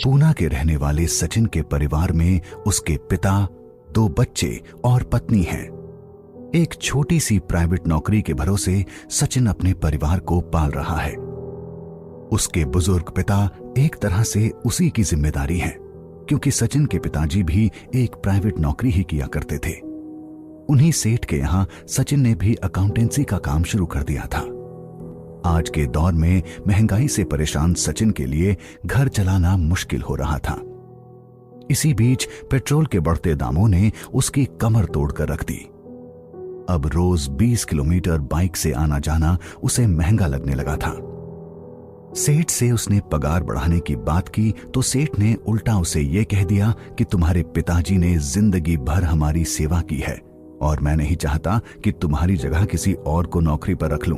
पूना के रहने वाले सचिन के परिवार में उसके पिता, 2 बच्चे और पत्नी हैं। एक छोटी सी प्राइवेट नौकरी के भरोसे सचिन अपने परिवार को पाल रहा है। उसके बुजुर्ग पिता एक तरह से उसी की जिम्मेदारी है, क्योंकि सचिन के पिताजी भी एक प्राइवेट नौकरी ही किया करते थे। उन्हीं सेठ के यहां सचिन ने भी अकाउंटेंसी का काम शुरू कर दिया था। आज के दौर में महंगाई से परेशान सचिन के लिए घर चलाना मुश्किल हो रहा था। इसी बीच पेट्रोल के बढ़ते दामों ने उसकी कमर तोड़कर रख दी। अब रोज 20 किलोमीटर बाइक से आना जाना उसे महंगा लगने लगा था। सेठ से उसने पगार बढ़ाने की बात की तो सेठ ने उल्टा उसे यह कह दिया कि तुम्हारे पिताजी ने जिंदगी भर हमारी सेवा की है और मैं नहीं चाहता कि तुम्हारी जगह किसी और को नौकरी पर रख लूं।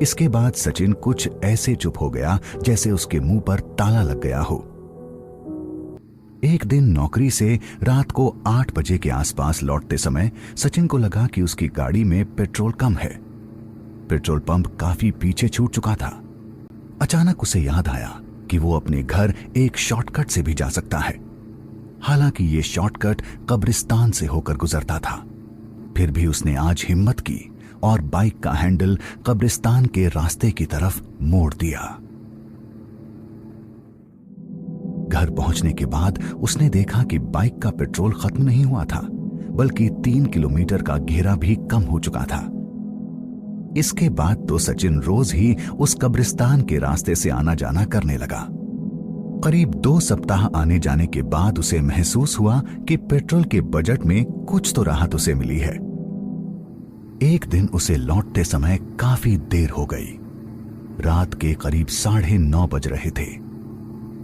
इसके बाद सचिन कुछ ऐसे चुप हो गया जैसे उसके मुंह पर ताला लग गया हो। एक दिन नौकरी से रात को 8 बजे के आसपास लौटते समय सचिन को लगा कि उसकी गाड़ी में पेट्रोल कम है। पेट्रोल पंप काफी पीछे छूट चुका था। अचानक उसे याद आया कि वो अपने घर एक शॉर्टकट से भी जा सकता है। हालांकि ये शॉर्टकट कब्रिस्तान से होकर गुजरता था, फिर भी उसने आज हिम्मत की और बाइक का हैंडल कब्रिस्तान के रास्ते की तरफ मोड़ दिया। घर पहुंचने के बाद उसने देखा कि बाइक का पेट्रोल खत्म नहीं हुआ था, बल्कि 3 किलोमीटर का घेरा भी कम हो चुका था। इसके बाद तो सचिन रोज ही उस कब्रिस्तान के रास्ते से आना जाना करने लगा। करीब 2 सप्ताह आने जाने के बाद उसे महसूस हुआ कि पेट्रोल के बजट में कुछ तो राहत उसे मिली है। एक दिन उसे लौटते समय काफी देर हो गई। रात के करीब 9:30 बज रहे थे।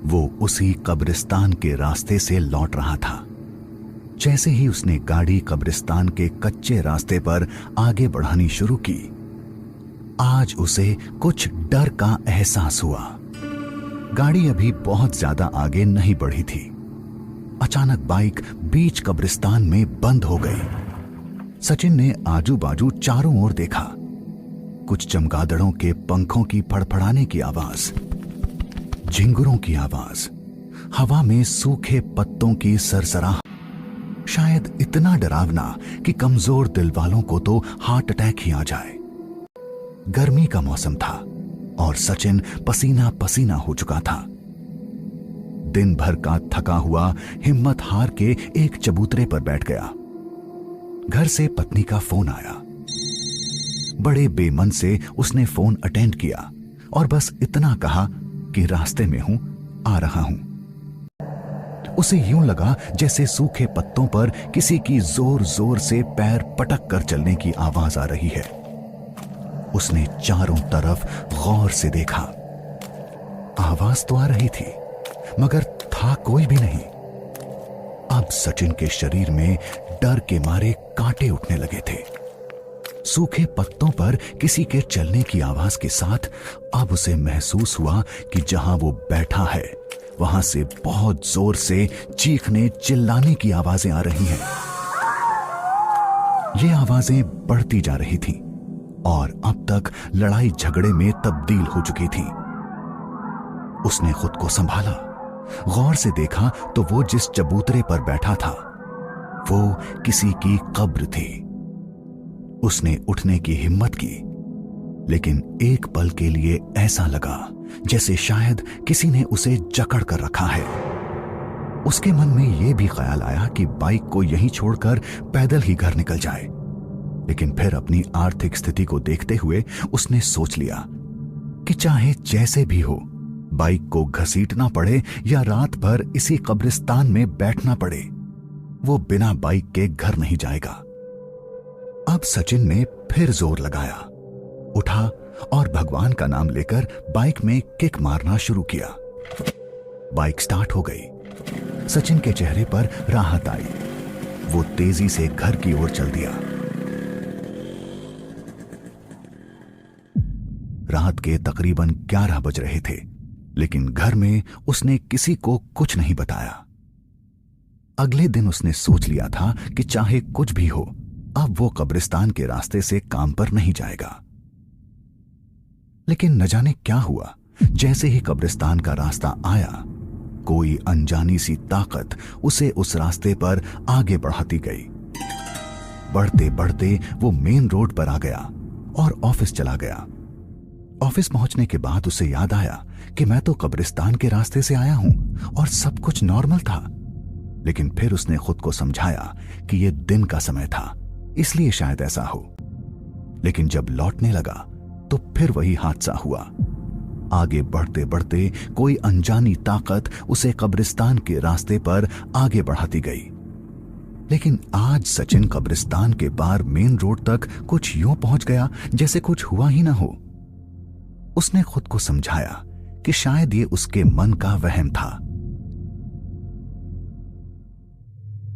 वो उसी कब्रिस्तान के रास्ते से लौट रहा था। जैसे ही उसने गाड़ी कब्रिस्तान के कच्चे रास्ते पर आगे बढ़ानी शुरू की, आज उसे कुछ डर का एहसास हुआ। गाड़ी अभी बहुत ज्यादा आगे नहीं बढ़ी थी। अचानक बाइक बीच कब्रिस्तान में बंद हो गई। सचिन ने आजू बाजू चारों ओर देखा। कुछ चमगादड़ों के पंखों की फड़फड़ाने की आवाज, झिंगुरों की आवाज, हवा में सूखे पत्तों की सरसराहट, शायद इतना डरावना कि कमजोर दिल वालों को तो हार्ट अटैक ही आ जाए। गर्मी का मौसम था और सचिन पसीना पसीना हो चुका था। दिन भर का थका हुआ हिम्मत हार के एक चबूतरे पर बैठ गया। घर से पत्नी का फोन आया। बड़े बेमन से उसने फोन अटेंड किया और बस इतना कहा कि रास्ते में हूं, आ रहा हूं। उसे यूं लगा जैसे सूखे पत्तों पर किसी की जोर जोर से पैर पटक कर चलने की आवाज आ रही है। उसने चारों तरफ गौर से देखा। आवाज तो आ रही थी, मगर था कोई भी नहीं। अब सचिन के शरीर में डर के मारे कांटे उठने लगे थे। सूखे पत्तों पर किसी के चलने की आवाज के साथ अब उसे महसूस हुआ कि जहां वो बैठा है वहां से बहुत जोर से चीखने चिल्लाने की आवाजें आ रही हैं। ये आवाजें बढ़ती जा रही थीं और अब तक लड़ाई झगड़े में तब्दील हो चुकी थी। उसने खुद को संभाला, गौर से देखा तो वो जिस चबूतरे पर बैठा था वो किसी की कब्र थी। उसने उठने की हिम्मत की, लेकिन एक पल के लिए ऐसा लगा जैसे शायद किसी ने उसे जकड़ कर रखा है। उसके मन में यह भी ख्याल आया कि बाइक को यहीं छोड़कर पैदल ही घर निकल जाए, लेकिन फिर अपनी आर्थिक स्थिति को देखते हुए उसने सोच लिया कि चाहे जैसे भी हो, बाइक को घसीटना पड़े या रात भर इसी कब्रिस्तान में बैठना पड़े, वो बिना बाइक के घर नहीं जाएगा। अब सचिन ने फिर जोर लगाया, उठा और भगवान का नाम लेकर बाइक में किक मारना शुरू किया। बाइक स्टार्ट हो गई। सचिन के चेहरे पर राहत आई। वो तेजी से घर की ओर चल दिया। रात के तकरीबन 11 बज रहे थे, लेकिन घर में उसने किसी को कुछ नहीं बताया। अगले दिन उसने सोच लिया था कि चाहे कुछ भी हो, अब वो कब्रिस्तान के रास्ते से काम पर नहीं जाएगा। लेकिन न जाने क्या हुआ, जैसे ही कब्रिस्तान का रास्ता आया, कोई अनजानी सी ताकत उसे उस रास्ते पर आगे बढ़ाती गई। बढ़ते बढ़ते वो मेन रोड पर आ गया और ऑफिस चला गया। ऑफिस पहुंचने के बाद उसे याद आया कि मैं तो कब्रिस्तान के रास्ते से आया हूं और सब कुछ नॉर्मल था। लेकिन फिर उसने खुद को समझाया कि यह दिन का समय था, इसलिए शायद ऐसा हो। लेकिन जब लौटने लगा तो फिर वही हादसा हुआ। आगे बढ़ते बढ़ते कोई अनजानी ताकत उसे कब्रिस्तान के रास्ते पर आगे बढ़ाती गई। लेकिन आज सचिन कब्रिस्तान के पार मेन रोड तक कुछ यूं पहुंच गया जैसे कुछ हुआ ही ना हो। उसने खुद को समझाया कि शायद ये उसके मन का वहम था।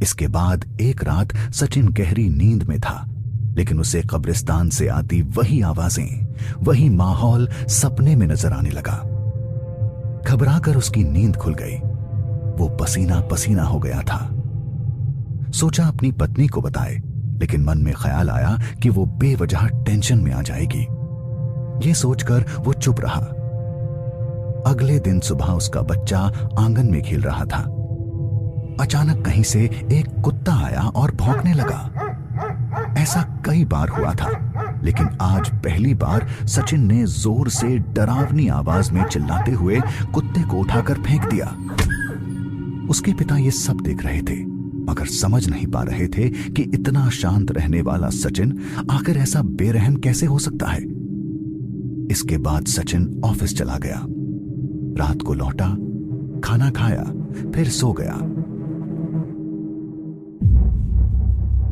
इसके बाद एक रात सचिन गहरी नींद में था, लेकिन उसे कब्रिस्तान से आती वही आवाजें, वही माहौल सपने में नजर आने लगा। घबराकर उसकी नींद खुल गई। वो पसीना पसीना हो गया था। सोचा अपनी पत्नी को बताए, लेकिन मन में ख्याल आया कि वो बेवजह टेंशन में आ जाएगी। ये सोचकर वो चुप रहा। अगले दिन सुबह उसका बच्चा आंगन में खेल रहा था। अचानक कहीं से एक कुत्ता आया और भौंकने लगा। ऐसा कई बार हुआ था, लेकिन आज पहली बार सचिन ने जोर से डरावनी आवाज में चिल्लाते हुए कुत्ते को उठाकर फेंक दिया। उसके पिता ये सब देख रहे थे, मगर समझ नहीं पा रहे थे कि इतना शांत रहने वाला सचिन आखिर ऐसा बेरहम कैसे हो सकता है। इसके बाद सचिन ऑफिस चला गया। रात को लौटा, खाना खाया, फिर सो गया।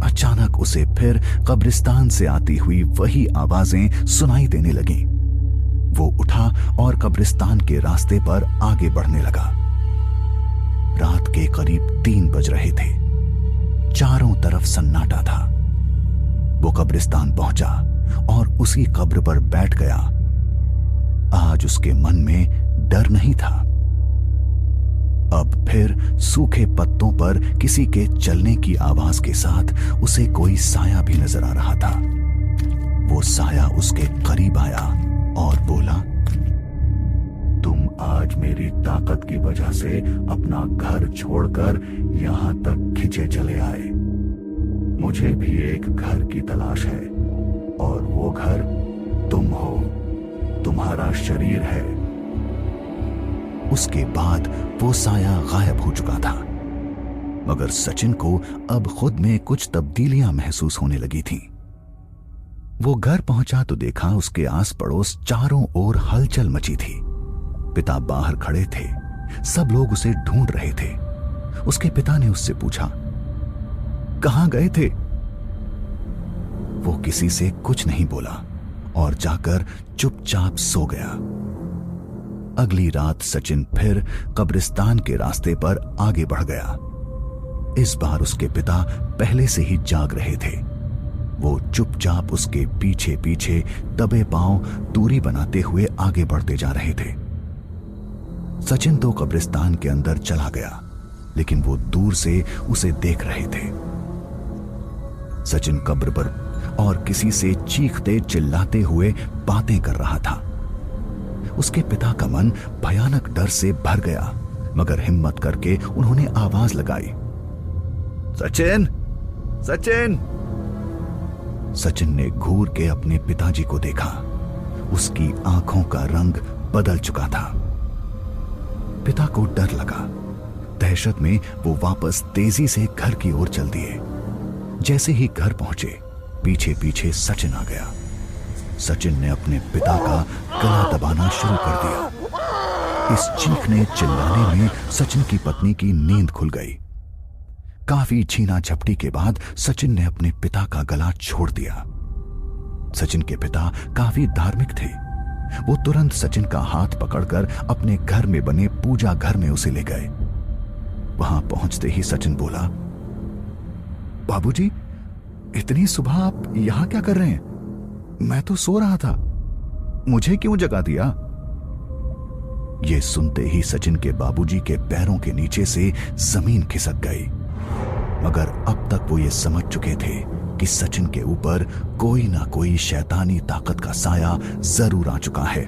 अचानक उसे फिर कब्रिस्तान से आती हुई वही आवाजें सुनाई देने लगीं। वो उठा और कब्रिस्तान के रास्ते पर आगे बढ़ने लगा। रात के करीब 3 बज रहे थे। चारों तरफ सन्नाटा था। वो कब्रिस्तान पहुंचा और उसी कब्र पर बैठ गया। आज उसके मन में डर नहीं था। अब फिर सूखे पत्तों पर किसी के चलने की आवाज के साथ उसे कोई साया भी नजर आ रहा था। वो साया उसके करीब आया और बोला, तुम आज मेरी ताकत की वजह से अपना घर छोड़कर यहां तक खिंचे चले आए। मुझे भी एक घर की तलाश है और वो घर तुम हो, तुम्हारा शरीर है। उसके बाद वो साया गायब हो चुका था, मगर सचिन को अब खुद में कुछ तब्दीलियां महसूस होने लगी थीं। वो घर पहुंचा तो देखा उसके आस पड़ोस चारों ओर हलचल मची थी। पिता बाहर खड़े थे, सब लोग उसे ढूंढ रहे थे। उसके पिता ने उससे पूछा, कहां गए थे? वो किसी से कुछ नहीं बोला और जाकर चुपचाप सो गया। अगली रात सचिन फिर कब्रिस्तान के रास्ते पर आगे बढ़ गया। इस बार उसके पिता पहले से ही जाग रहे थे। वो चुपचाप उसके पीछे पीछे दबे पांव दूरी बनाते हुए आगे बढ़ते जा रहे थे। सचिन तो कब्रिस्तान के अंदर चला गया, लेकिन वो दूर से उसे देख रहे थे। सचिन कब्र पर और किसी से चीखते चिल्लाते हुए बातें कर रहा था। उसके पिता का मन भयानक डर से भर गया, मगर हिम्मत करके उन्होंने आवाज लगाई, सचिन, सचिन। सचिन ने घूर के अपने पिताजी को देखा। उसकी आंखों का रंग बदल चुका था। पिता को डर लगा। दहशत में वो वापस तेजी से घर की ओर चल दिए। जैसे ही घर पहुंचे, पीछे पीछे सचिन आ गया। सचिन ने अपने पिता का गला दबाना शुरू कर दिया। इस चीखने चिल्लाने में सचिन की पत्नी की नींद खुल गई। काफी छीना झपटी के बाद सचिन ने अपने पिता का गला छोड़ दिया। सचिन के पिता काफी धार्मिक थे। वो तुरंत सचिन का हाथ पकड़कर अपने घर में बने पूजा घर में उसे ले गए। वहां पहुंचते ही सचिन बोला, बाबूजी, इतनी सुबह आप यहां क्या कर रहे हैं? मैं तो सो रहा था, मुझे क्यों जगा दिया? ये सुनते ही सचिन के बाबूजी के पैरों के नीचे से जमीन खिसक गई। मगर अब तक वो ये समझ चुके थे कि सचिन के ऊपर कोई ना कोई शैतानी ताकत का साया जरूर आ चुका है।